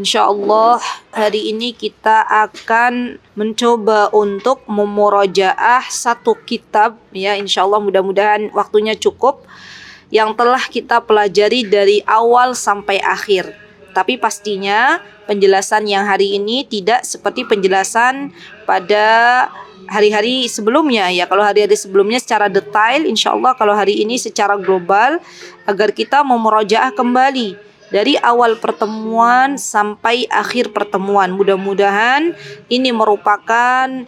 Insyaallah hari ini kita akan mencoba untuk memurajaah satu kitab ya, insyaallah mudah-mudahan waktunya cukup, yang telah kita pelajari dari awal sampai akhir. Tapi pastinya penjelasan yang hari ini tidak seperti penjelasan pada hari-hari sebelumnya ya. Kalau hari-hari sebelumnya secara detail, insyaallah kalau hari ini secara global, agar kita memurajaah kembali dari awal pertemuan sampai akhir pertemuan. Mudah-mudahan ini merupakan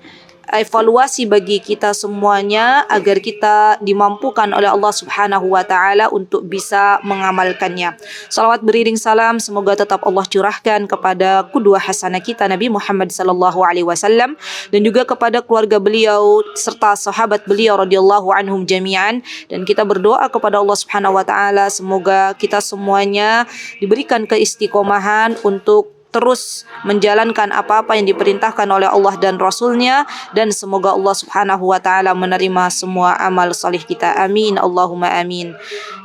evaluasi bagi kita semuanya agar kita dimampukan oleh Allah Subhanahu wa taala untuk bisa mengamalkannya. Salawat beriring salam semoga tetap Allah curahkan kepada qudwah hasanah kita Nabi Muhammad sallallahu alaihi wasallam dan juga kepada keluarga beliau serta sahabat beliau radhiyallahu anhum jami'an, dan kita berdoa kepada Allah Subhanahu wa taala semoga kita semuanya diberikan keistiqomahan untuk terus menjalankan apa-apa yang diperintahkan oleh Allah dan Rasulnya, dan semoga Allah Subhanahu wa taala menerima semua amal salih kita. Amin Allahumma amin.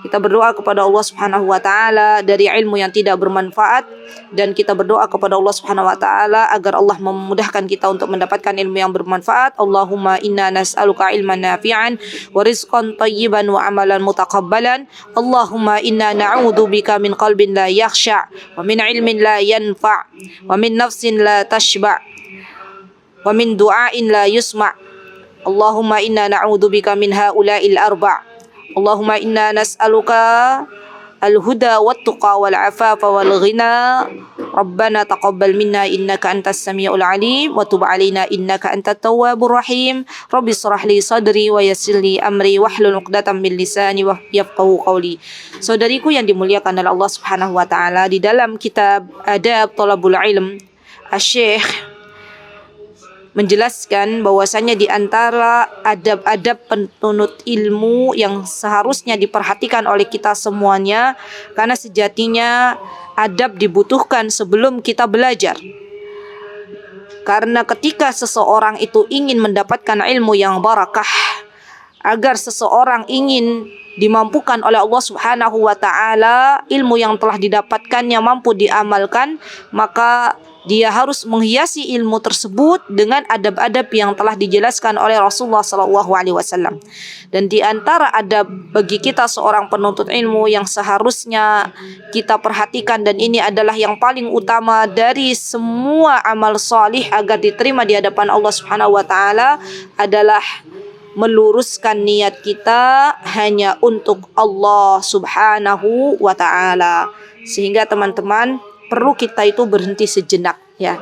Kita berdoa kepada Allah Subhanahu wa taala dari ilmu yang tidak bermanfaat, dan kita berdoa kepada Allah Subhanahu wa taala agar Allah memudahkan kita untuk mendapatkan ilmu yang bermanfaat. Allahumma inna nas'aluka ilman nafi'an wa rizqan thayyiban wa amalan mutaqabbalan. Allahumma inna na'udzubika min qalbin la yakhsha wa min ilmin la yanfa' wa min nafsin la tashba' wa min du'ain la yusma'. Allahumma inna na'udzubika min haula'il arba'. Allahumma inna nas'aluka al-huda wat-tuqa wal-afafa wal-ghina. Rabbana taqabbal minna innaka antas samiul alim wa tub alaina innaka antat tawwabur rahim. Rabbi shrah li sadri wa yassir li amri wahlul 'uqdatam min lisani yafqahu qawli. Saudariku yang dimuliakan oleh Allah Subhanahu wa taala, di dalam kitab Adab Thalabul Ilm, Asy-Syaikh menjelaskan bahwasanya di antara adab-adab penuntut ilmu yang seharusnya diperhatikan oleh kita semuanya, karena sejatinya adab dibutuhkan sebelum kita belajar. Karena ketika seseorang itu ingin mendapatkan ilmu yang barakah, agar seseorang ingin dimampukan oleh Allah Subhanahu wa taala, ilmu yang telah didapatkannya mampu diamalkan, maka dia harus menghiasi ilmu tersebut dengan adab-adab yang telah dijelaskan oleh Rasulullah SAW. Dan di antara adab bagi kita seorang penuntut ilmu yang seharusnya kita perhatikan, dan ini adalah yang paling utama dari semua amal salih agar diterima di hadapan Allah Subhanahu wa taala, adalah meluruskan niat kita hanya untuk Allah Subhanahu wa taala. Sehingga teman-teman, perlu kita itu berhenti sejenak ya.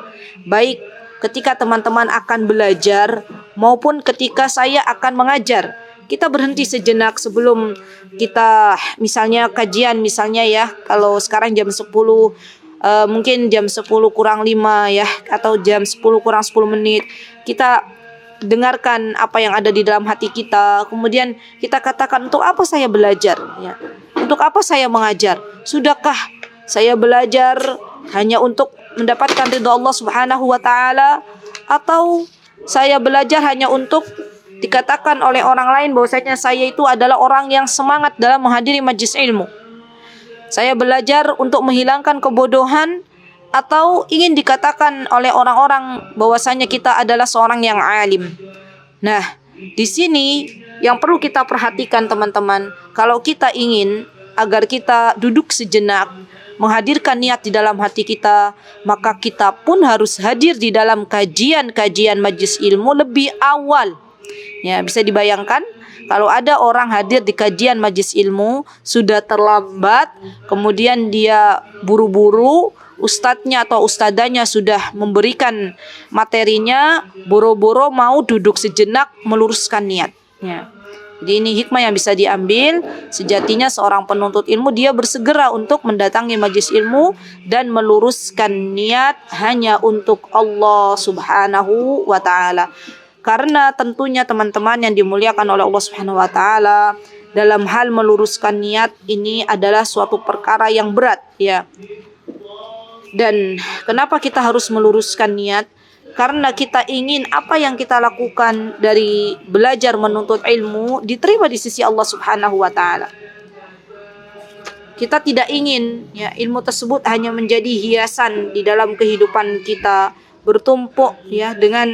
Baik ketika teman-teman akan belajar maupun ketika saya akan mengajar. Kita berhenti sejenak sebelum kita misalnya kajian misalnya ya. Kalau sekarang jam 10, mungkin jam 10 kurang 5 ya, atau jam 10 kurang 10 menit. Kita dengarkan apa yang ada di dalam hati kita. Kemudian kita katakan, untuk apa saya belajar ya? Untuk apa saya mengajar? Sudahkah saya belajar hanya untuk mendapatkan ridha Allah Subhanahu wa taala, atau saya belajar hanya untuk dikatakan oleh orang lain bahwasanya saya itu adalah orang yang semangat dalam menghadiri majlis ilmu? Saya belajar untuk menghilangkan kebodohan, atau ingin dikatakan oleh orang-orang bahwasanya kita adalah seorang yang alim? Nah, di sini yang perlu kita perhatikan teman-teman, kalau kita ingin agar kita duduk sejenak, menghadirkan niat di dalam hati kita, maka kita pun harus hadir di dalam kajian-kajian majlis ilmu lebih awal. Ya, bisa dibayangkan kalau ada orang hadir di kajian majlis ilmu sudah terlambat, kemudian dia buru-buru, ustadznya atau ustadzanya sudah memberikan materinya, boro-boro mau duduk sejenak meluruskan niat. Ya. Jadi ini hikmah yang bisa diambil. Sejatinya seorang penuntut ilmu dia bersegera untuk mendatangi majlis ilmu dan meluruskan niat hanya untuk Allah Subhanahu wa taala. Karena tentunya teman-teman yang dimuliakan oleh Allah Subhanahu wa taala, dalam hal meluruskan niat ini adalah suatu perkara yang berat ya. Dan kenapa kita harus meluruskan niat? Karena kita ingin apa yang kita lakukan dari belajar menuntut ilmu diterima di sisi Allah Subhanahu wa taala. Kita tidak ingin ya ilmu tersebut hanya menjadi hiasan di dalam kehidupan kita, bertumpuk ya dengan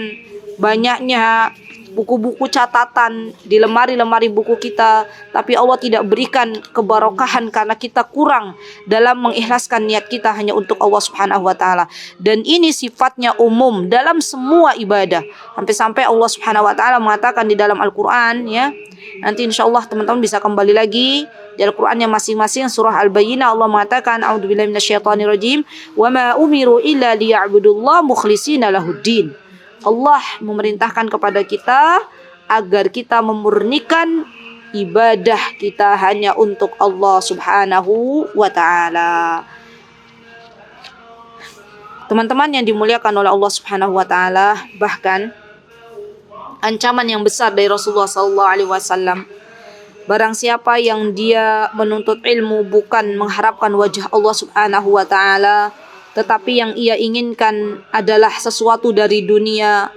banyaknya buku-buku catatan di lemari-lemari buku kita, tapi Allah tidak berikan keberkahan karena kita kurang dalam mengikhlaskan niat kita hanya untuk Allah Subhanahu wa taala. Dan ini sifatnya umum dalam semua ibadah. Sampai-sampai Allah Subhanahu wa taala mengatakan di dalam Al-Qur'an ya. Nanti insyaallah teman-teman bisa kembali lagi di Al-Qur'annya masing-masing, surah Al-Bayyinah Allah mengatakan a'udzubillahi minasyaitonirrajim wa ma umiru illa liya'budullaha mukhlishina lahuddin. Allah memerintahkan kepada kita agar kita memurnikan ibadah kita hanya untuk Allah Subhanahu wa taala. Teman-teman yang dimuliakan oleh Allah Subhanahu wa taala, bahkan ancaman yang besar dari Rasulullah sallallahu alaihi wasallam, barang siapa yang dia menuntut ilmu bukan mengharapkan wajah Allah Subhanahu wa taala, tetapi yang ia inginkan adalah sesuatu dari dunia,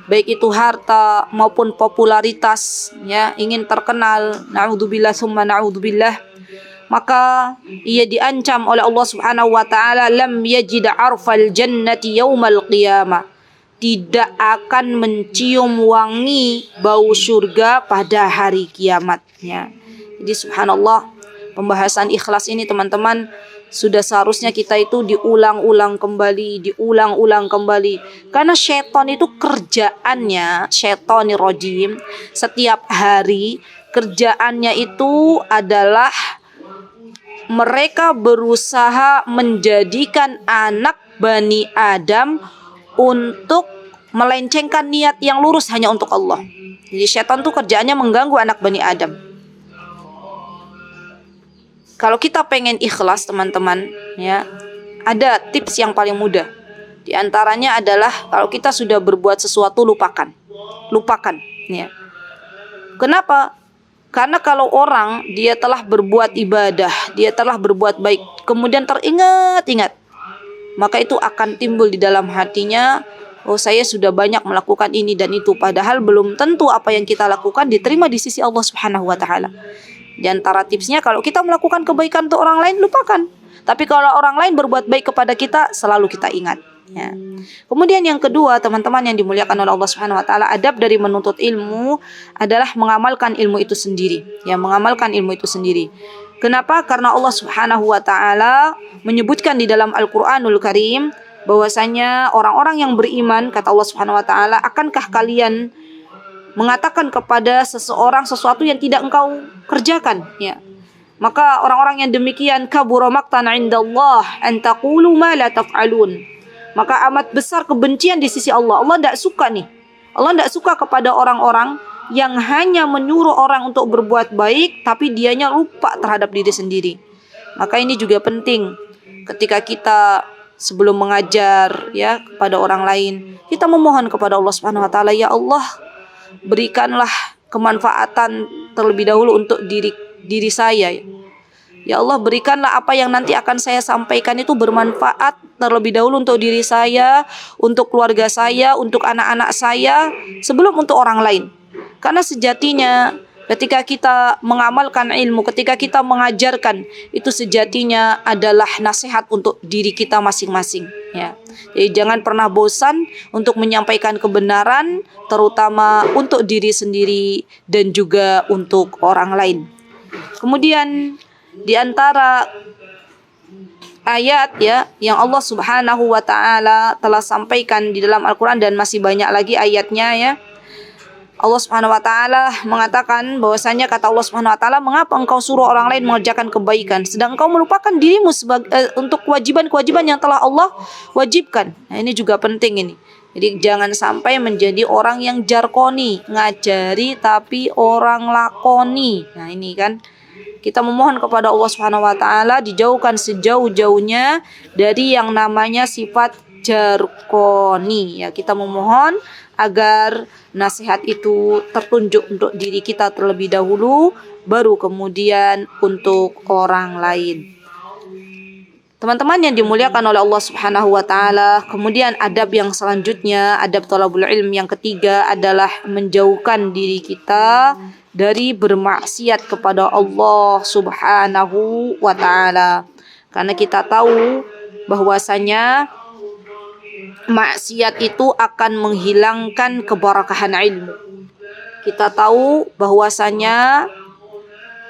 baik itu harta maupun popularitas, ya, ingin terkenal, na'udzubillah summa na'udzubillah, maka ia diancam oleh Allah Subhanahu wa taala, lam yajid arfal jannati yaumal qiyamah, tidak akan mencium wangi bau surga pada hari kiamat, ya. Jadi subhanallah, pembahasan ikhlas ini teman-teman sudah seharusnya kita itu diulang-ulang kembali. Karena syaitan itu kerjaannya, syaitonir rajim, setiap hari kerjaannya itu adalah mereka berusaha menjadikan anak Bani Adam untuk melencengkan niat yang lurus hanya untuk Allah. Jadi syaitan itu kerjaannya mengganggu anak Bani Adam. Kalau kita pengen ikhlas teman-teman, ya, ada tips yang paling mudah. Di antaranya adalah kalau kita sudah berbuat sesuatu lupakan, ya. Kenapa? Karena kalau orang dia telah berbuat ibadah, dia telah berbuat baik, kemudian teringat-ingat, maka itu akan timbul di dalam hatinya, oh saya sudah banyak melakukan ini dan itu, padahal belum tentu apa yang kita lakukan diterima di sisi Allah Subhanahu wa taala. Di antara tipsnya, kalau kita melakukan kebaikan untuk orang lain, lupakan. Tapi kalau orang lain berbuat baik kepada kita, selalu kita ingat, ya. Kemudian yang kedua, teman-teman yang dimuliakan oleh Allah Subhanahu wa taala, adab dari menuntut ilmu adalah mengamalkan ilmu itu sendiri, ya, mengamalkan ilmu itu sendiri. Kenapa? Karena Allah Subhanahu wa taala menyebutkan di dalam Al-Qur'anul Karim bahwasanya orang-orang yang beriman, kata Allah Subhanahu wa taala, akankah kalian mengatakan kepada seseorang sesuatu yang tidak engkau kerjakan, ya. Maka orang-orang yang demikian, kabura maqtan 'indallah an taqulu ma la taf'alun. Maka amat besar kebencian di sisi Allah. Allah tidak suka nih. Allah tidak suka kepada orang-orang yang hanya menyuruh orang untuk berbuat baik tapi dianya lupa terhadap diri sendiri. Maka ini juga penting ketika kita sebelum mengajar, ya, kepada orang lain, kita memohon kepada Allah Subhanahu wa taala, ya Allah, berikanlah kemanfaatan terlebih dahulu untuk diri saya. Ya Allah, berikanlah apa yang nanti akan saya sampaikan itu bermanfaat terlebih dahulu untuk diri saya, untuk keluarga saya, untuk anak-anak saya, sebelum untuk orang lain. Karena sejatinya ketika kita mengamalkan ilmu, ketika kita mengajarkan, itu sejatinya adalah nasihat untuk diri kita masing-masing, ya. Jadi jangan pernah bosan untuk menyampaikan kebenaran, terutama untuk diri sendiri dan juga untuk orang lain. Kemudian di antara ayat, ya, yang Allah Subhanahu wa taala telah sampaikan di dalam Al-Qur'an dan masih banyak lagi ayatnya, ya. Allah Subhanahu wa taala mengatakan bahwasanya, kata Allah Subhanahu wa taala, mengapa engkau suruh orang lain mengerjakan kebaikan sedang engkau melupakan dirimu untuk kewajiban-kewajiban yang telah Allah wajibkan. Nah, ini juga penting ini. Jadi jangan sampai menjadi orang yang jarkoni, ngajari tapi orang lakoni. Nah, ini kan kita memohon kepada Allah Subhanahu wa taala dijauhkan sejauh-jauhnya dari yang namanya sifat jarkoni, ya. Kita memohon agar nasihat itu tertunjuk untuk diri kita terlebih dahulu, baru kemudian untuk orang lain. Teman-teman yang dimuliakan oleh Allah Subhanahu wa taala, kemudian adab yang selanjutnya, adab thalabul ilm yang ketiga adalah menjauhkan diri kita dari bermaksiat kepada Allah Subhanahu wa taala. Karena kita tahu bahwasanya maksiat itu akan menghilangkan keberkahan ilmu. Kita tahu bahwasanya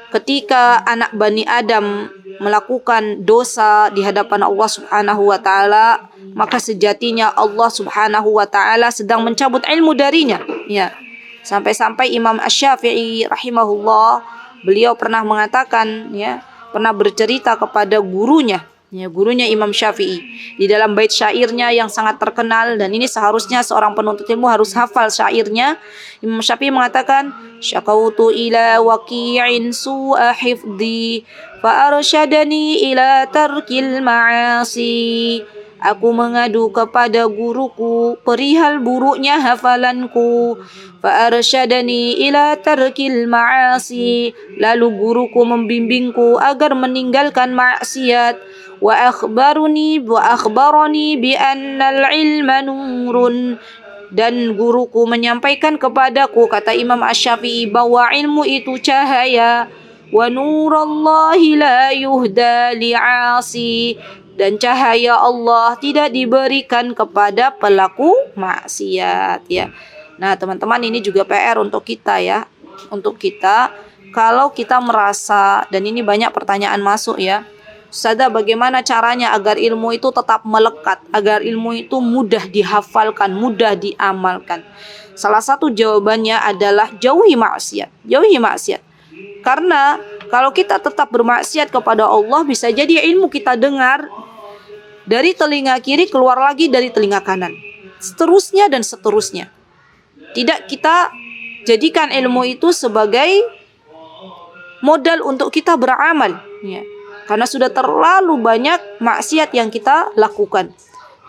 ketika anak Bani Adam melakukan dosa di hadapan Allah Subhanahu wa taala, maka sejatinya Allah Subhanahu wa taala sedang mencabut ilmu darinya. Ya. Sampai-sampai Imam Asy-Syafi'i rahimahullah, beliau pernah mengatakan, ya, pernah bercerita kepada gurunya, ya, gurunya Imam Syafi'i, di dalam bait syairnya yang sangat terkenal, dan ini seharusnya seorang penuntut ilmu harus hafal syairnya. Imam Syafi'i mengatakan, syakautu ila waqi'in su'a hifdhi fa arsyadani ila tarkil ma'asi. Aku mengadu kepada guruku perihal buruknya hafalanku. Fa arsyadani ila tarkil ma'asi. Lalu guruku membimbingku agar meninggalkan maksiat. Wa akhbarani bi annal ilma nurun. Dan guruku menyampaikan kepadaku, kata Imam Asy-Syafi'i, bahwa ilmu itu cahaya. Wa nurallahi la yuhda li'asi. Dan cahaya Allah tidak diberikan kepada pelaku maksiat, ya. Nah, teman-teman, ini juga PR untuk kita, ya. Untuk kita, kalau kita merasa, dan ini banyak pertanyaan masuk, ya. Ustazah, bagaimana caranya agar ilmu itu tetap melekat, agar ilmu itu mudah dihafalkan, mudah diamalkan? Salah satu jawabannya adalah jauhi maksiat. Jauhi maksiat. Karena kalau kita tetap bermaksiat kepada Allah, bisa jadi ilmu kita dengar dari telinga kiri keluar lagi dari telinga kanan. Seterusnya dan seterusnya. Tidak kita jadikan ilmu itu sebagai modal untuk kita beramal, ya. Karena sudah terlalu banyak maksiat yang kita lakukan.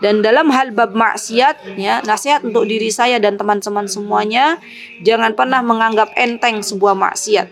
Dan dalam hal bab maksiat, ya, nasihat untuk diri saya dan teman-teman semuanya, jangan pernah menganggap enteng sebuah maksiat.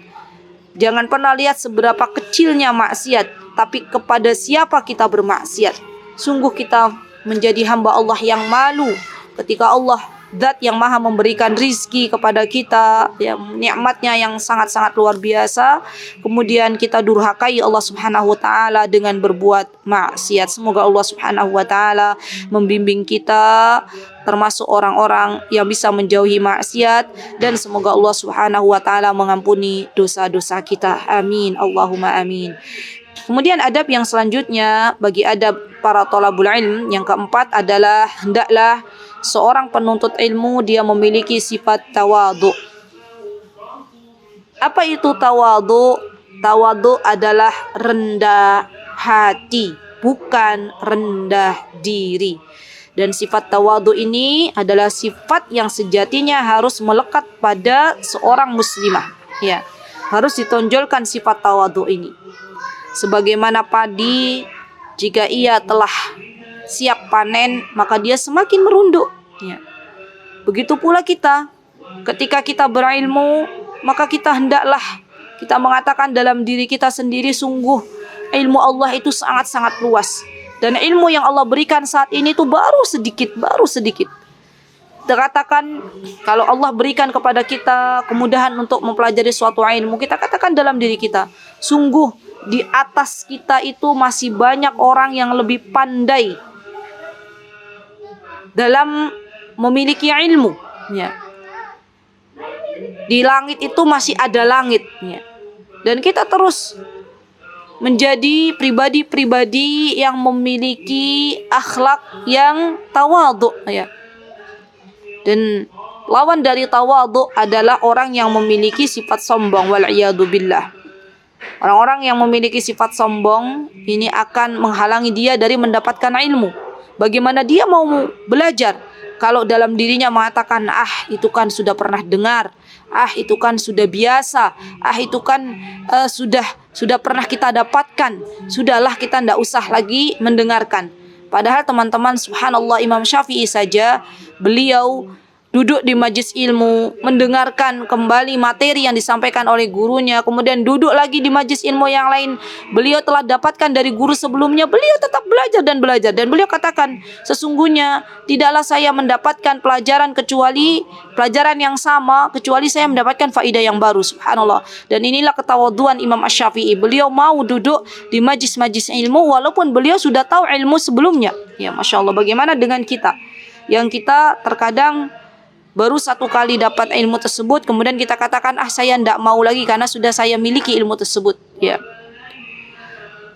Jangan pernah lihat seberapa kecilnya maksiat, tapi kepada siapa kita bermaksiat. Sungguh kita menjadi hamba Allah yang malu ketika Allah, Zat yang maha memberikan rizki kepada kita, ya, nikmatnya yang sangat-sangat luar biasa, kemudian kita durhakai Allah Subhanahu wa taala dengan berbuat maksiat. Semoga Allah Subhanahu wa taala membimbing kita termasuk orang-orang yang bisa menjauhi maksiat, dan semoga Allah Subhanahu wa taala mengampuni dosa-dosa kita. Amin, Allahumma amin. Kemudian adab yang selanjutnya bagi adab para thalabul ilm yang keempat adalah hendaklah seorang penuntut ilmu dia memiliki sifat tawadhu. Apa itu tawadhu? Tawadhu adalah rendah hati, bukan rendah diri. Dan sifat tawadhu ini adalah sifat yang sejatinya harus melekat pada seorang muslimah. Ya, harus ditonjolkan sifat tawadhu ini. Sebagaimana padi, jika ia telah siap panen, maka dia semakin merunduk, ya. Begitu pula kita, ketika kita berilmu, maka kita hendaklah kita mengatakan dalam diri kita sendiri, sungguh ilmu Allah itu sangat-sangat luas. Dan ilmu yang Allah berikan saat ini itu baru sedikit. Katakan, kalau Allah berikan kepada kita kemudahan untuk mempelajari suatu ilmu, kita katakan dalam diri kita, sungguh di atas kita itu masih banyak orang yang lebih pandai dalam memiliki ilmu, ya. Di langit itu masih ada langit, ya. Dan kita terus menjadi pribadi-pribadi yang memiliki akhlak yang tawadhu, ya. Dan lawan dari tawadhu adalah orang yang memiliki sifat sombong, wal iyadu billah. Orang-orang yang memiliki sifat sombong ini akan menghalangi dia dari mendapatkan ilmu. Bagaimana dia mau belajar kalau dalam dirinya mengatakan, itu kan sudah pernah dengar, itu kan sudah biasa, itu kan sudah pernah kita dapatkan, sudahlah kita tidak usah lagi mendengarkan. Padahal teman-teman, subhanallah, Imam Syafi'i saja beliau duduk di majlis ilmu, mendengarkan kembali materi yang disampaikan oleh gurunya, kemudian duduk lagi di majlis ilmu yang lain. Beliau telah dapatkan dari guru sebelumnya, beliau tetap belajar dan belajar. Dan beliau katakan, sesungguhnya tidaklah saya mendapatkan pelajaran kecuali pelajaran yang sama, kecuali saya mendapatkan faidah yang baru. Subhanallah. Dan inilah ketawaduan Imam Asy-Syafi'i. Beliau mau duduk di majlis-majlis ilmu walaupun beliau sudah tahu ilmu sebelumnya. Ya, Masya Allah. Bagaimana dengan kita? Yang kita terkadang baru satu kali dapat ilmu tersebut, kemudian kita katakan, saya tidak mau lagi karena sudah saya miliki ilmu tersebut. Ya.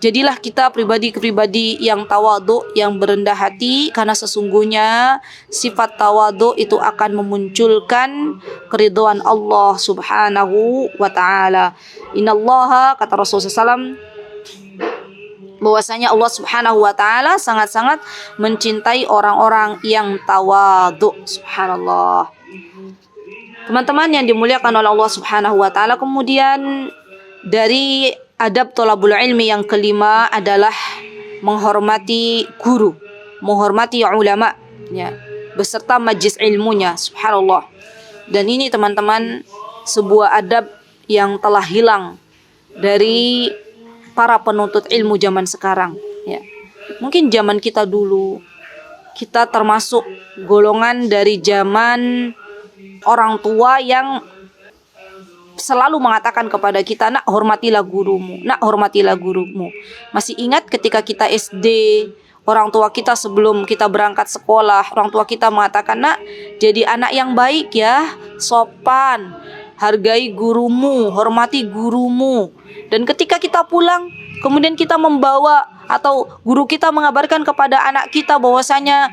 Jadilah kita pribadi-pribadi yang tawadhu, yang berendah hati, karena sesungguhnya sifat tawadhu itu akan memunculkan keridhaan Allah Subhanahu wa taala. Innallaha, kata Rasulullah SAW, bahwasanya Allah Subhanahu wa taala sangat-sangat mencintai orang-orang yang tawadhu. Subhanallah. Teman-teman yang dimuliakan oleh Allah Subhanahu wa taala, kemudian dari adab thalabul ilmi yang kelima adalah menghormati guru, menghormati ulama, ya, beserta majlis ilmunya. Subhanallah. Dan ini teman-teman sebuah adab yang telah hilang dari para penuntut ilmu zaman sekarang, ya. Mungkin zaman kita dulu, kita termasuk golongan dari zaman orang tua yang selalu mengatakan kepada kita, nak hormatilah gurumu, nak hormatilah gurumu. Masih ingat ketika kita SD, orang tua kita sebelum kita berangkat sekolah, orang tua kita mengatakan, nak jadi anak yang baik ya, sopan, hargai gurumu, hormati gurumu. Dan ketika kita pulang, kemudian kita membawa atau guru kita mengabarkan kepada anak kita bahwasanya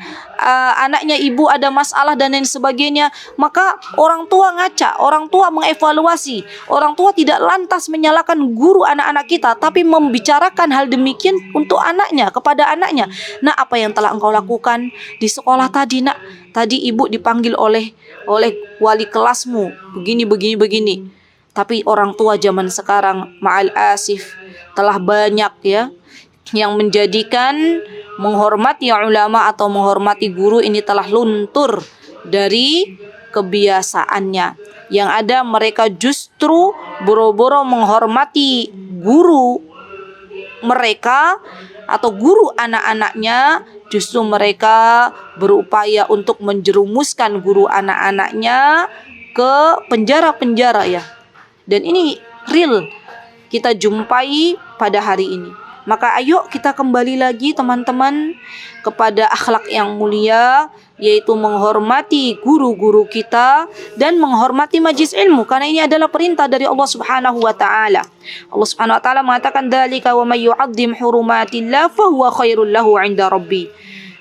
anaknya ibu ada masalah dan lain sebagainya, maka orang tua ngaca, orang tua mengevaluasi, orang tua tidak lantas menyalahkan guru anak-anak kita, tapi membicarakan hal demikian untuk anaknya, kepada anaknya. Nah, apa yang telah engkau lakukan di sekolah tadi, nak? Tadi ibu dipanggil oleh wali kelasmu, begini. Tapi orang tua zaman sekarang, ma'al asif, telah banyak ya yang menjadikan menghormati ulama atau menghormati guru ini telah luntur dari kebiasaannya. Yang ada mereka justru boro-boro menghormati guru mereka atau guru anak-anaknya, justru mereka berupaya untuk menjerumuskan guru anak-anaknya ke penjara-penjara, ya. Dan ini real kita jumpai pada hari ini. Maka ayo kita kembali lagi teman-teman kepada akhlak yang mulia, yaitu menghormati guru-guru kita dan menghormati majlis ilmu, karena ini adalah perintah dari Allah Subhanahu wa taala. Allah Subhanahu wa taala mengatakan, "Dzalika wa may yu'azzim hurumatillah fa huwa khairul lahu 'inda rabbi."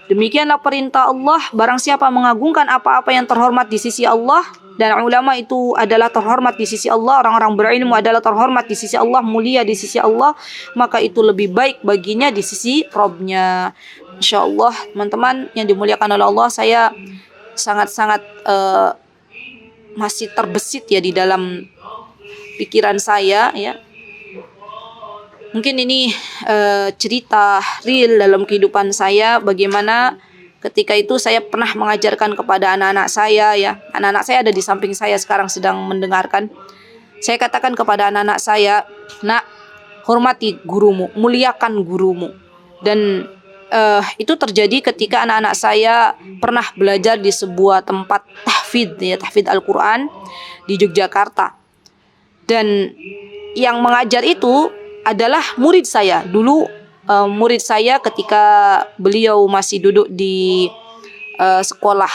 Demikianlah perintah Allah, barang siapa mengagungkan apa-apa yang terhormat di sisi Allah, dan ulama itu adalah terhormat di sisi Allah, orang-orang berilmu adalah terhormat di sisi Allah, mulia di sisi Allah, maka itu lebih baik baginya di sisi Rabb-nya. Insyaallah teman-teman yang dimuliakan oleh Allah, saya sangat-sangat masih terbesit ya di dalam pikiran saya, ya. Mungkin ini cerita real dalam kehidupan saya, bagaimana ketika itu saya pernah mengajarkan kepada anak-anak saya, ya. Anak-anak saya ada di samping saya sekarang sedang mendengarkan. Saya katakan kepada anak-anak saya, nak, hormati gurumu, muliakan gurumu. Dan itu terjadi ketika anak-anak saya pernah belajar di sebuah tempat tahfidz, ya, tahfidz Al-Quran di Yogyakarta. Dan yang mengajar itu adalah murid saya. Dulu murid saya ketika beliau masih duduk di sekolah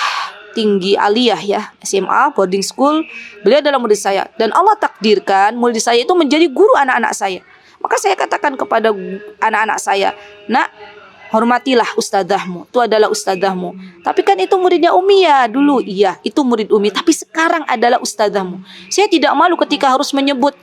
tinggi aliyah, ya, SMA, boarding school, beliau adalah murid saya. Dan Allah takdirkan murid saya itu menjadi guru anak-anak saya. Maka saya katakan kepada anak-anak saya, nak, hormatilah ustadzahmu, itu adalah ustadzahmu. Tapi kan itu muridnya Umi ya dulu. Iya, itu murid Umi, tapi sekarang adalah ustadzahmu. Saya tidak malu ketika harus menyebut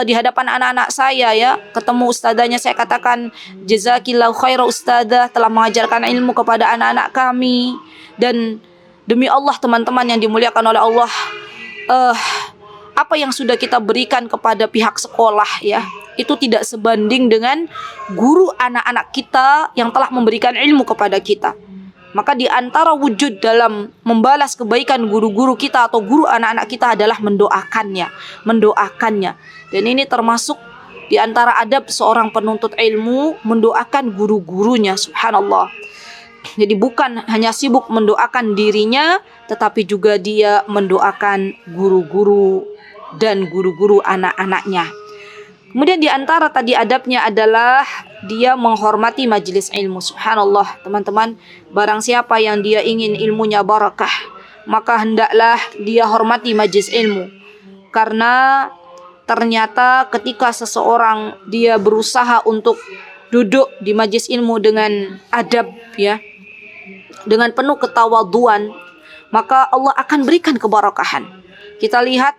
di hadapan anak-anak saya, ya, ketemu ustadzahnya, saya katakan, jazakillahu khairan ustadzah, telah mengajarkan ilmu kepada anak-anak kami. Dan demi Allah teman-teman yang dimuliakan oleh Allah, apa yang sudah kita berikan kepada pihak sekolah, ya, itu tidak sebanding dengan guru anak-anak kita yang telah memberikan ilmu kepada kita. Maka di antara wujud dalam membalas kebaikan guru-guru kita atau guru anak-anak kita adalah mendoakannya. Dan ini termasuk di antara adab seorang penuntut ilmu, mendoakan guru-gurunya, subhanallah. Jadi bukan hanya sibuk mendoakan dirinya, tetapi juga dia mendoakan guru-guru dan guru-guru anak-anaknya. Kemudian di antara tadi adabnya adalah dia menghormati majelis ilmu. Subhanallah, teman-teman, barang siapa yang dia ingin ilmunya barakah, maka hendaklah dia hormati majelis ilmu. Karena ternyata ketika seseorang dia berusaha untuk duduk di majelis ilmu dengan adab, ya, dengan penuh ketawaduan, maka Allah akan berikan keberkahan. Kita lihat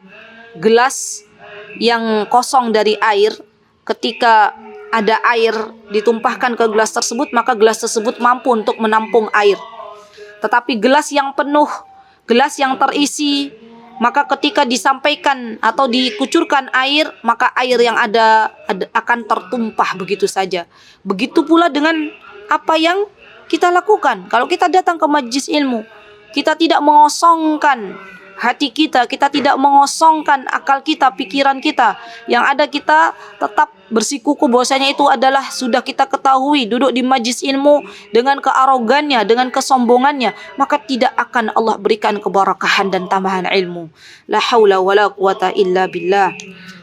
gelas yang kosong dari air, ketika ada air ditumpahkan ke gelas tersebut, maka gelas tersebut mampu untuk menampung air. Tetapi gelas yang penuh, gelas yang terisi, maka ketika disampaikan atau dikucurkan air, maka air yang ada akan tertumpah begitu saja. Begitu pula dengan apa yang kita lakukan. Kalau kita datang ke majlis ilmu, kita tidak mengosongkan hati kita, kita tidak mengosongkan akal kita, pikiran kita. Yang ada kita tetap bersikukuh bahwasanya itu adalah sudah kita ketahui. Duduk di majlis ilmu dengan kearogannya, dengan kesombongannya, maka tidak akan Allah berikan keberkahan dan tambahan ilmu. La haula wala quwata illa billah.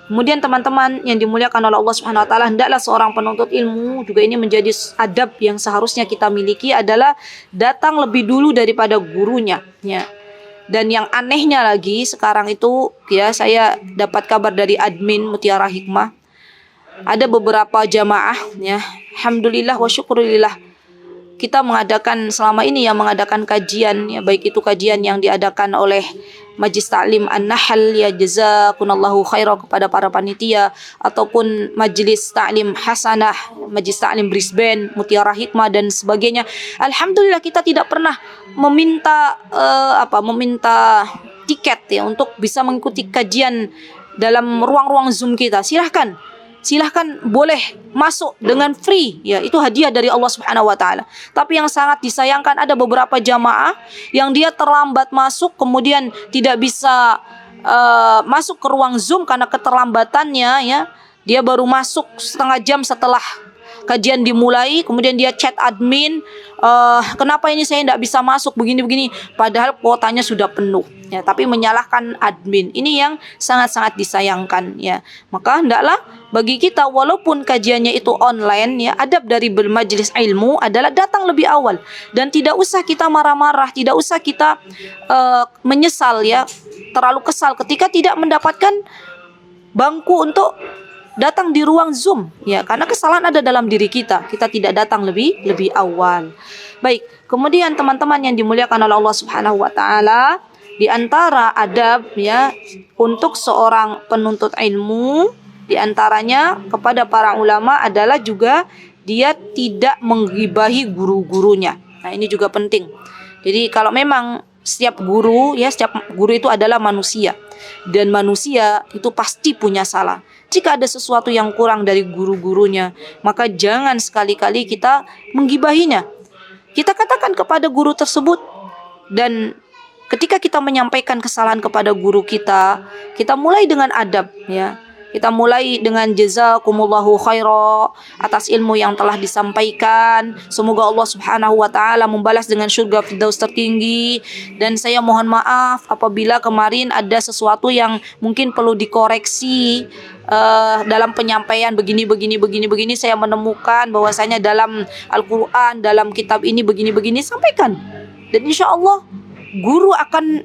Kemudian teman-teman yang dimuliakan oleh Allah Subhanahu wa taala, hendaklah seorang penuntut ilmu juga ini menjadi adab yang seharusnya kita miliki adalah datang lebih dulu daripada gurunya, ya. Dan yang anehnya lagi sekarang itu, ya, saya dapat kabar dari admin Mutiara Hikmah, ada beberapa jamaah, ya, alhamdulillah wa syukurillah, kita mengadakan selama ini, ya, mengadakan kajian, ya, baik itu kajian yang diadakan oleh Majlis Ta'lim An-Nahl, ya, jazakunallahu khairan kepada para panitia, ataupun Majlis Ta'lim Hasanah, Majlis Ta'lim Brisbane, Mutiara Hikmah dan sebagainya. Alhamdulillah kita tidak pernah meminta meminta tiket, ya, untuk bisa mengikuti kajian dalam ruang-ruang Zoom kita. Silahkan boleh masuk dengan free, ya, itu hadiah dari Allah Subhanahu wa taala. Tapi yang sangat disayangkan ada beberapa jamaah yang dia terlambat masuk, kemudian tidak bisa masuk ke ruang Zoom karena keterlambatannya, ya. Dia baru masuk setengah jam setelah kajian dimulai, kemudian dia chat admin, kenapa ini saya tidak bisa masuk begini-begini, padahal kuotanya sudah penuh, ya, tapi menyalahkan admin. Ini yang sangat-sangat disayangkan, ya. Maka hendaklah bagi kita, walaupun kajiannya itu online, ya, adab dari bermajlis ilmu adalah datang lebih awal dan tidak usah kita marah-marah, tidak usah kita menyesal, ya, terlalu kesal ketika tidak mendapatkan bangku untuk datang di ruang Zoom, ya, karena kesalahan ada dalam diri kita tidak datang lebih awal. Baik, kemudian teman-teman yang dimuliakan oleh Allah Subhanahu wa taala, di antara adab, ya, untuk seorang penuntut ilmu, di antaranya kepada para ulama adalah juga dia tidak menggibahi guru-gurunya. Nah, ini juga penting. Jadi kalau memang setiap guru itu adalah manusia, dan manusia itu pasti punya salah. Jika ada sesuatu yang kurang dari guru-gurunya, maka jangan sekali-kali kita menggibahinya. Kita katakan kepada guru tersebut, dan ketika kita menyampaikan kesalahan kepada guru kita mulai dengan adab, ya. Kita mulai dengan jazakumullahu khairan atas ilmu yang telah disampaikan. Semoga Allah Subhanahu wa taala membalas dengan surga firdaus tertinggi. Dan saya mohon maaf apabila kemarin ada sesuatu yang mungkin perlu dikoreksi dalam penyampaian begini. Saya menemukan bahwasanya dalam Al-Qur'an, dalam kitab ini begini, sampaikan. Dan insya Allah guru akan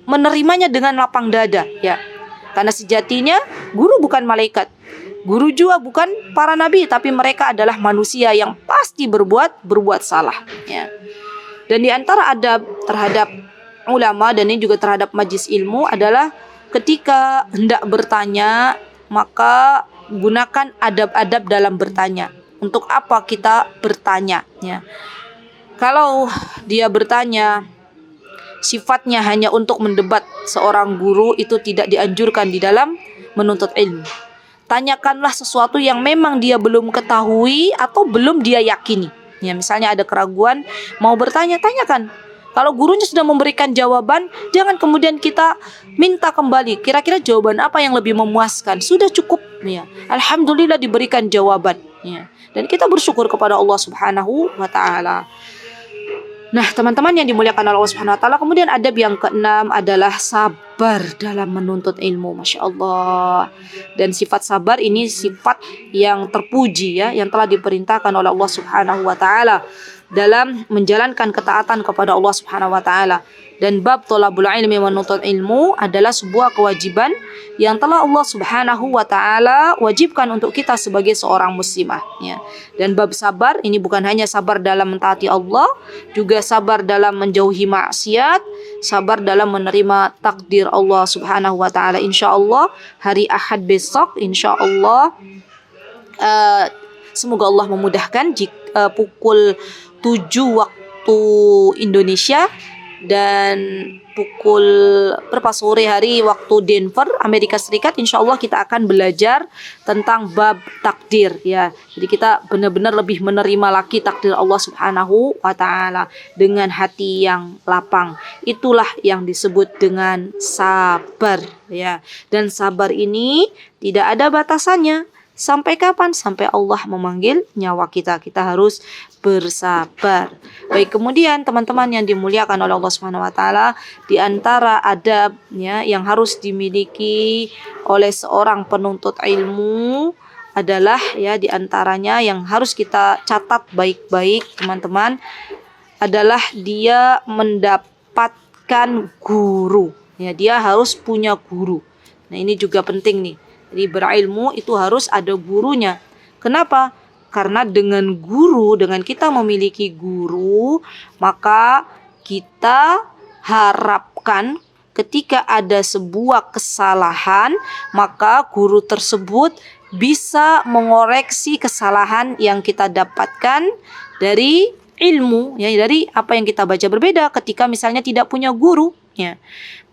menerimanya dengan lapang dada, ya. Karena sejatinya guru bukan malaikat, guru juga bukan para nabi, tapi mereka adalah manusia yang pasti berbuat salah, ya. Dan di antara adab terhadap ulama, dan ini juga terhadap majlis ilmu, adalah ketika hendak bertanya, maka gunakan adab-adab dalam bertanya. Untuk apa kita bertanya, ya? Kalau dia bertanya sifatnya hanya untuk mendebat seorang guru, itu tidak dianjurkan di dalam menuntut ilmu. Tanyakanlah sesuatu yang memang dia belum ketahui atau belum dia yakini, Ya, misalnya ada keraguan, mau bertanya, tanyakan. Kalau gurunya sudah memberikan jawaban, jangan kemudian kita minta kembali. Kira-kira jawaban apa yang lebih memuaskan? Sudah cukup, ya. Alhamdulillah diberikan jawaban, ya. Dan kita bersyukur kepada Allah Subhanahu wa taala. Nah, teman-teman yang dimuliakan Allah Subhanahu wa taala, kemudian adab yang keenam adalah sabar dalam menuntut ilmu. Masya Allah. Dan sifat sabar ini sifat yang terpuji, ya, yang telah diperintahkan oleh Allah Subhanahu wa taala dalam menjalankan ketaatan kepada Allah Subhanahu wa taala. Dan bab thalabul ilmi, menuntut ilmu, adalah sebuah kewajiban yang telah Allah Subhanahu wa taala wajibkan untuk kita sebagai seorang muslimah, ya. Dan bab sabar ini bukan hanya sabar dalam mentaati Allah, juga sabar dalam menjauhi maksiat, sabar dalam menerima takdir Allah Subhanahu wa taala. Insyaallah hari Ahad besok, insyaallah semoga Allah memudahkan pukul 7 waktu Indonesia dan pukul berapa sore hari waktu Denver, Amerika Serikat, insya Allah kita akan belajar tentang bab takdir, ya. Jadi kita benar-benar lebih menerima lagi takdir Allah Subhanahu wa taala dengan hati yang lapang. Itulah yang disebut dengan sabar, ya. Dan sabar ini tidak ada batasannya. Sampai kapan? Sampai Allah memanggil nyawa kita. Kita harus bersabar. Baik, kemudian teman-teman yang dimuliakan oleh Allah Subhanahu wa taala, di antara adabnya yang harus dimiliki oleh seorang penuntut ilmu adalah, ya, di antaranya yang harus kita catat baik-baik, teman-teman, adalah dia mendapatkan guru. Ya, dia harus punya guru. Nah, ini juga penting nih. Jadi berilmu itu harus ada gurunya. Kenapa? Karena dengan guru, dengan kita memiliki guru, maka kita harapkan ketika ada sebuah kesalahan, maka guru tersebut bisa mengoreksi kesalahan yang kita dapatkan dari ilmu, ya, dari apa yang kita baca. Berbeda ketika misalnya tidak punya guru, ya.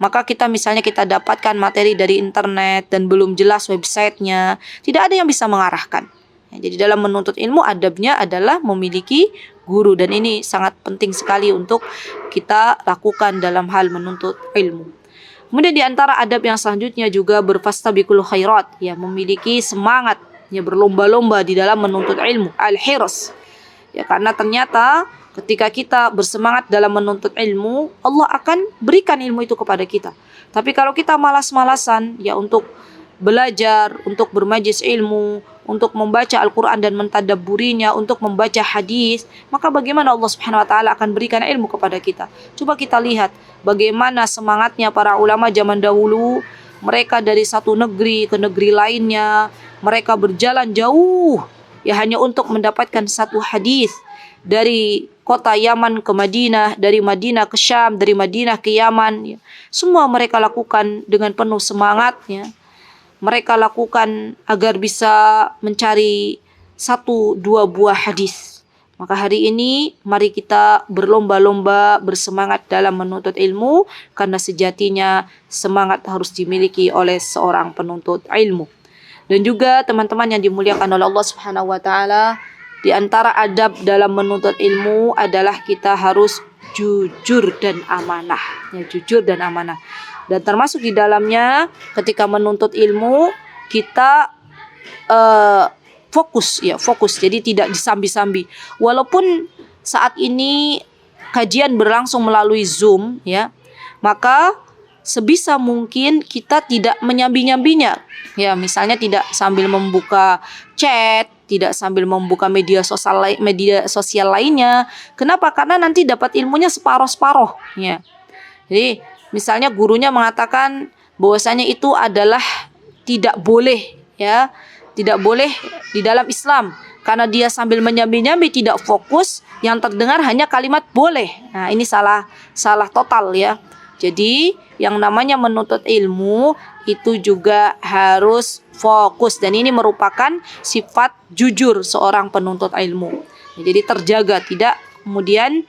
Maka kita misalnya kita dapatkan materi dari internet dan belum jelas websitenya, tidak ada yang bisa mengarahkan. Ya, jadi dalam menuntut ilmu adabnya adalah memiliki guru, dan ini sangat penting sekali untuk kita lakukan dalam hal menuntut ilmu. Kemudian di antara adab yang selanjutnya juga berfastabiqul khairat, ya, memiliki semangat, ya, berlomba-lomba di dalam menuntut ilmu, al-hirs. Ya, karena ternyata ketika kita bersemangat dalam menuntut ilmu, Allah akan berikan ilmu itu kepada kita. Tapi kalau kita malas-malasan, ya, untuk belajar, untuk bermajlis ilmu, untuk membaca Al-Quran dan mentadabburinya, untuk membaca hadis, maka bagaimana Allah Subhanahu wa taala akan berikan ilmu kepada kita? Coba kita lihat bagaimana semangatnya para ulama zaman dahulu. Mereka dari satu negeri ke negeri lainnya, mereka berjalan jauh, ya, hanya untuk mendapatkan satu hadis. Dari kota Yaman ke Madinah, dari Madinah ke Syam, dari Madinah ke Yaman, ya. Semua mereka lakukan dengan penuh semangat, ya. Mereka lakukan agar bisa mencari 1-2 buah hadis. Maka hari ini mari kita berlomba-lomba bersemangat dalam menuntut ilmu, karena sejatinya semangat harus dimiliki oleh seorang penuntut ilmu. Dan juga teman-teman yang dimuliakan oleh Allah Subhanahu wa taala, di antara adab dalam menuntut ilmu adalah kita harus jujur dan amanah, ya, jujur dan amanah. Dan termasuk di dalamnya ketika menuntut ilmu kita fokus, ya, fokus. Jadi tidak disambi-sambi. Walaupun saat ini kajian berlangsung melalui Zoom, ya, maka sebisa mungkin kita tidak menyambi-nyambinya. Ya, misalnya tidak sambil membuka chat, tidak sambil membuka media sosial lainnya. Kenapa? Karena nanti dapat ilmunya separoh-separoh, ya. Jadi misalnya gurunya mengatakan bahwasanya itu adalah tidak boleh, ya, tidak boleh di dalam Islam, karena dia sambil menyambi-nyambi tidak fokus, yang terdengar hanya kalimat boleh. Nah, ini salah total, ya. Jadi yang namanya menuntut ilmu itu juga harus fokus, dan ini merupakan sifat jujur seorang penuntut ilmu. Jadi terjaga, tidak kemudian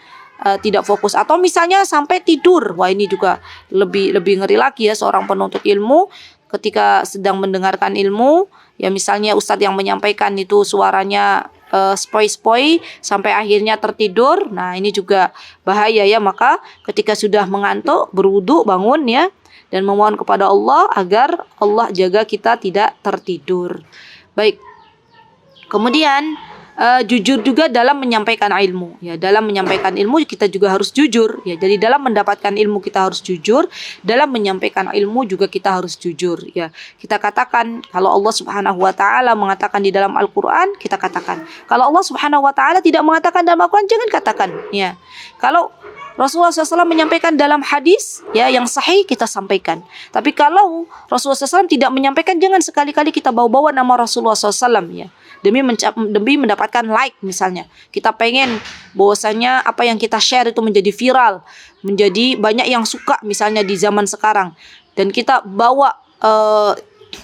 tidak fokus, atau misalnya sampai tidur. Wah, ini juga lebih ngeri lagi, ya, seorang penuntut ilmu ketika sedang mendengarkan ilmu, ya, misalnya ustadz yang menyampaikan itu suaranya spoi-spoi sampai akhirnya tertidur. Nah, ini juga bahaya ya. Maka ketika sudah mengantuk, berwudu, bangun ya, dan memohon kepada Allah agar Allah jaga kita tidak tertidur. Baik. Kemudian jujur juga dalam menyampaikan ilmu. Ya, dalam menyampaikan ilmu kita juga harus jujur. Ya, jadi dalam mendapatkan ilmu kita harus jujur, dalam menyampaikan ilmu juga kita harus jujur. Ya, kita katakan kalau Allah Subhanahu wa taala mengatakan di dalam Al-Qur'an, kita katakan. Kalau Allah Subhanahu wa taala tidak mengatakan dalam Al-Qur'an, jangan katakan. Ya. Kalau Rasulullah SAW menyampaikan dalam hadis ya yang sahih, kita sampaikan. Tapi kalau Rasulullah SAW tidak menyampaikan, jangan sekali-kali kita bawa-bawa nama Rasulullah SAW ya. Demi mendapatkan like misalnya. Kita pengen bahwasanya apa yang kita share itu menjadi viral, menjadi banyak yang suka misalnya di zaman sekarang. Dan kita bawa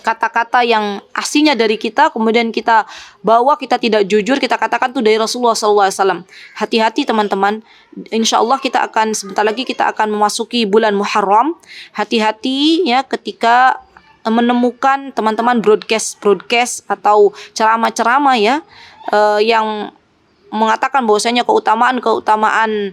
kata-kata yang aslinya dari kita, kemudian kita bawa, kita tidak jujur, kita katakan itu dari Rasulullah SAW. Hati-hati teman-teman. Insya Allah kita akan sebentar lagi kita akan memasuki bulan Muharram. Hati-hati ya ketika menemukan teman-teman broadcast atau ceramah-ceramah ya yang mengatakan bahwasanya keutamaan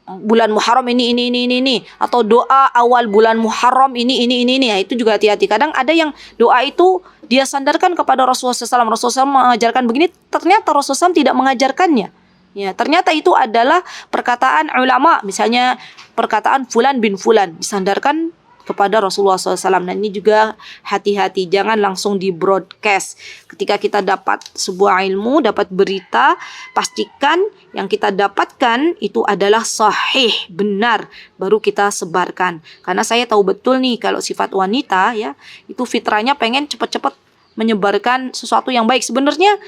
bulan Muharram ini atau doa awal bulan Muharram ini. Ya, itu juga hati-hati. Kadang ada yang doa itu dia sandarkan kepada Rasulullah SAW. Rasulullah SAW mengajarkan begini, ternyata Rasulullah SAW tidak mengajarkannya. Ya, ternyata itu adalah perkataan ulama, misalnya perkataan fulan bin fulan disandarkan kepada Rasulullah SAW. Dan ini juga hati-hati, jangan langsung di broadcast. Ketika kita dapat sebuah ilmu, dapat berita, pastikan yang kita dapatkan itu adalah sahih, benar, baru kita sebarkan. Karena saya tahu betul nih kalau sifat wanita ya, itu fitrahnya pengen cepat-cepat menyebarkan sesuatu yang baik. Sebenarnya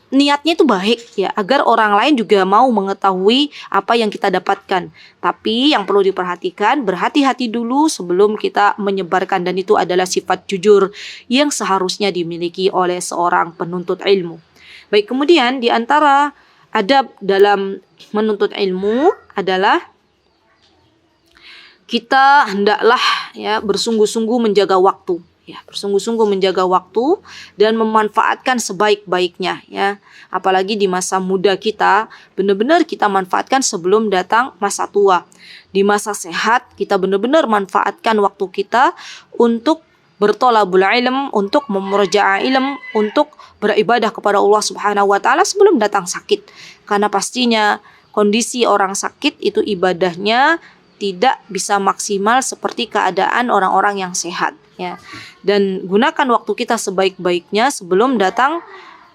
niatnya itu baik ya, agar orang lain juga mau mengetahui apa yang kita dapatkan. Tapi yang perlu diperhatikan, berhati-hati dulu sebelum kita menyebarkan, dan itu adalah sifat jujur yang seharusnya dimiliki oleh seorang penuntut ilmu. Baik, kemudian di antara adab dalam menuntut ilmu adalah kita hendaklah ya bersungguh-sungguh menjaga waktu. Ya, bersungguh-sungguh menjaga waktu dan memanfaatkan sebaik-baiknya ya. Apalagi di masa muda kita, benar-benar kita manfaatkan sebelum datang masa tua. Di masa sehat, kita benar-benar manfaatkan waktu kita untuk bertolabul ilm, untuk memurja'ah ilm, untuk beribadah kepada Allah Subhanahu wa taala sebelum datang sakit. Karena pastinya kondisi orang sakit itu ibadahnya tidak bisa maksimal seperti keadaan orang-orang yang sehat ya. Dan gunakan waktu kita sebaik-baiknya sebelum datang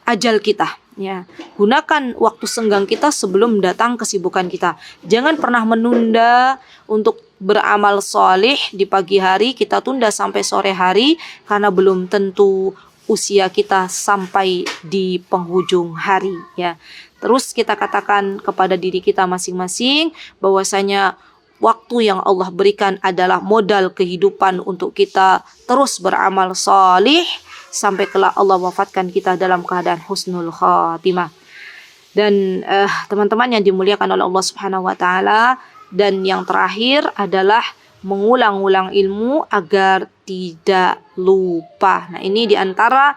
ajal kita ya. Gunakan waktu senggang kita sebelum datang kesibukan kita. Jangan pernah menunda untuk beramal soleh di pagi hari, kita tunda sampai sore hari karena belum tentu usia kita sampai di penghujung hari ya. Terus kita katakan kepada diri kita masing-masing bahwasanya waktu yang Allah berikan adalah modal kehidupan untuk kita terus beramal salih sampai kelak Allah wafatkan kita dalam keadaan husnul khatimah. Dan teman-teman yang dimuliakan oleh Allah Subhanahu wa taala, dan yang terakhir adalah mengulang-ulang ilmu agar tidak lupa. Nah, ini diantara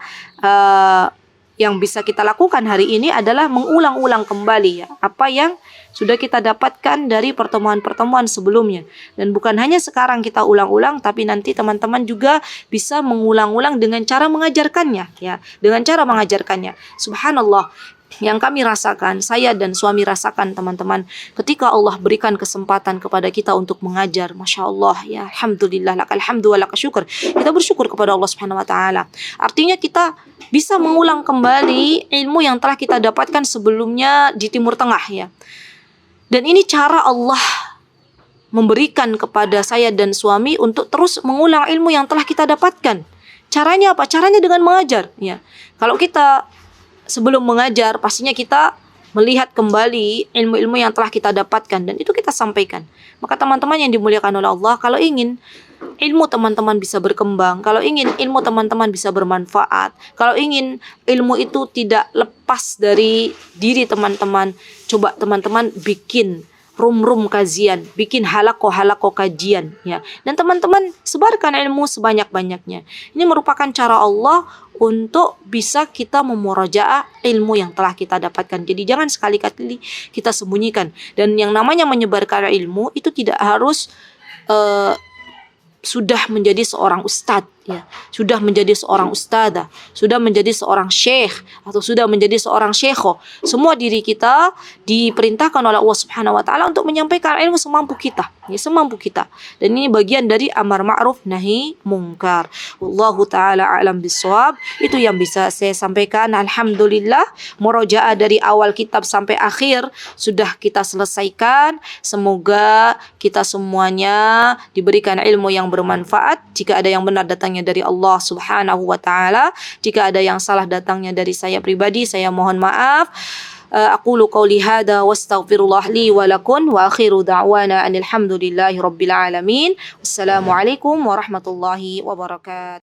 yang bisa kita lakukan hari ini adalah mengulang-ulang kembali ya apa yang sudah kita dapatkan dari pertemuan-pertemuan sebelumnya. Dan bukan hanya sekarang kita ulang-ulang, tapi nanti teman-teman juga bisa mengulang-ulang dengan cara mengajarkannya ya, dengan cara mengajarkannya. Subhanallah, yang kami rasakan, saya dan suami rasakan teman-teman, ketika Allah berikan kesempatan kepada kita untuk mengajar, Masya Allah ya, Alhamdulillah, lakal hamdu wa lakal syukur, kita bersyukur kepada Allah Subhanahu wa ta'ala. Artinya kita bisa mengulang kembali ilmu yang telah kita dapatkan sebelumnya di Timur Tengah ya. Dan ini cara Allah memberikan kepada saya dan suami untuk terus mengulang ilmu yang telah kita dapatkan. Caranya apa? Caranya dengan mengajar ya. Kalau kita sebelum mengajar, pastinya kita melihat kembali ilmu-ilmu yang telah kita dapatkan, dan itu kita sampaikan. Maka teman-teman yang dimuliakan oleh Allah, kalau ingin ilmu teman-teman bisa berkembang, kalau ingin ilmu teman-teman bisa bermanfaat, kalau ingin ilmu itu tidak lepas dari diri teman-teman, coba teman-teman bikin room-room kajian, bikin halaqah-halaqah kajian ya. Dan teman-teman sebarkan ilmu sebanyak-banyaknya. Ini merupakan cara Allah untuk bisa kita memurajaah ilmu yang telah kita dapatkan. Jadi jangan sekali-kali kita sembunyikan. Dan yang namanya menyebarkan ilmu itu tidak harus sudah menjadi seorang ustadz ya, sudah menjadi seorang ustadzah, sudah menjadi seorang syekh atau sudah menjadi seorang syekho. Semua diri kita diperintahkan oleh Allah Subhanahu wa taala untuk menyampaikan ilmu semampu kita, ya, semampu kita. Dan ini bagian dari amar ma'ruf nahi mungkar. Wallahu taala a'lam bissawab. Itu yang bisa saya sampaikan. Alhamdulillah, murojaah dari awal kitab sampai akhir sudah kita selesaikan. Semoga kita semuanya diberikan ilmu yang bermanfaat. Jika ada yang benar datangnya dari Allah Subhanahu wa taala, jika ada yang salah datangnya dari saya pribadi, saya mohon maaf. Aqulu qawli hadha wastaghfirullah li wa lakum wa akhiru da'wana alhamdulillahi rabbil alamin. Wassalamualaikum warahmatullahi wabarakatuh.